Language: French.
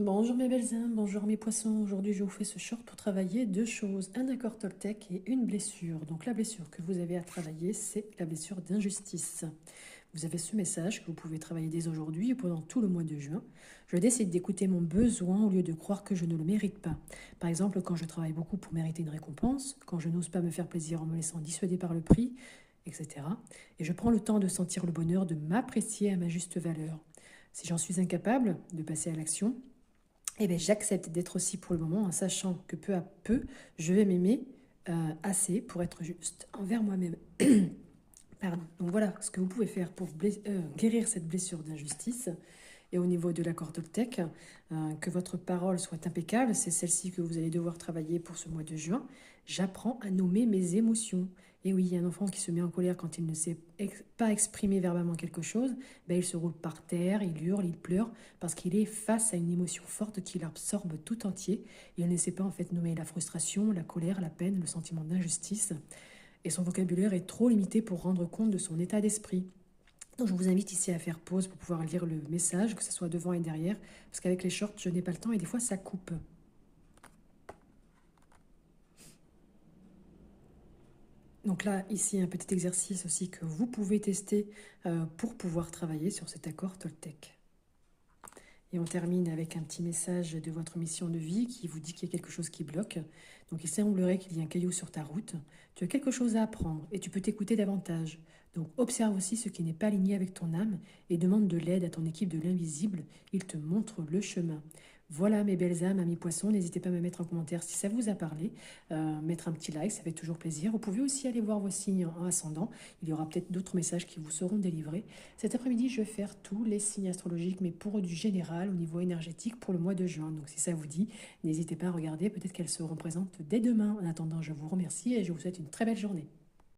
Bonjour mes belles âmes, bonjour mes poissons. Aujourd'hui, je vous fais ce short pour travailler deux choses, un accord Toltec et une blessure. Donc la blessure que vous avez à travailler, c'est la blessure d'injustice. Vous avez ce message que vous pouvez travailler dès aujourd'hui ou pendant tout le mois de juin. Je décide d'écouter mon besoin au lieu de croire que je ne le mérite pas. Par exemple, quand je travaille beaucoup pour mériter une récompense, quand je n'ose pas me faire plaisir en me laissant dissuader par le prix, etc. Et je prends le temps de sentir le bonheur de m'apprécier à ma juste valeur. Si j'en suis incapable de passer à l'action, eh bien, j'accepte d'être aussi pour le moment en sachant que peu à peu, je vais m'aimer assez pour être juste envers moi-même. Pardon. Donc voilà ce que vous pouvez faire pour guérir cette blessure d'injustice. Et au niveau de l'accord Toltec, que votre parole soit impeccable, c'est celle-ci que vous allez devoir travailler pour ce mois de juin. J'apprends à nommer mes émotions. Et oui, un enfant qui se met en colère quand il ne sait pas exprimer verbalement quelque chose, ben il se roule par terre, il hurle, il pleure, parce qu'il est face à une émotion forte qui l'absorbe tout entier. Et il ne sait pas en fait nommer la frustration, la colère, la peine, le sentiment d'injustice. Et son vocabulaire est trop limité pour rendre compte de son état d'esprit. Donc je vous invite ici à faire pause pour pouvoir lire le message, que ce soit devant et derrière, parce qu'avec les shorts, je n'ai pas le temps et des fois ça coupe. Donc là, ici, un petit exercice aussi que vous pouvez tester pour pouvoir travailler sur cet accord Toltec. Et on termine avec un petit message de votre mission de vie qui vous dit qu'il y a quelque chose qui bloque. Donc il semblerait qu'il y ait un caillou sur ta route. Tu as quelque chose à apprendre et tu peux t'écouter davantage. Donc observe aussi ce qui n'est pas aligné avec ton âme et demande de l'aide à ton équipe de l'invisible. Il te montre le chemin. Voilà mes belles âmes, amis poissons, n'hésitez pas à me mettre en commentaire si ça vous a parlé, mettre un petit like, ça fait toujours plaisir. Vous pouvez aussi aller voir vos signes en ascendant, il y aura peut-être d'autres messages qui vous seront délivrés. Cet après-midi, je vais faire tous les signes astrologiques, mais pour du général au niveau énergétique pour le mois de juin. Donc si ça vous dit, n'hésitez pas à regarder, peut-être qu'elles seront présentes dès demain. En attendant, je vous remercie et je vous souhaite une très belle journée.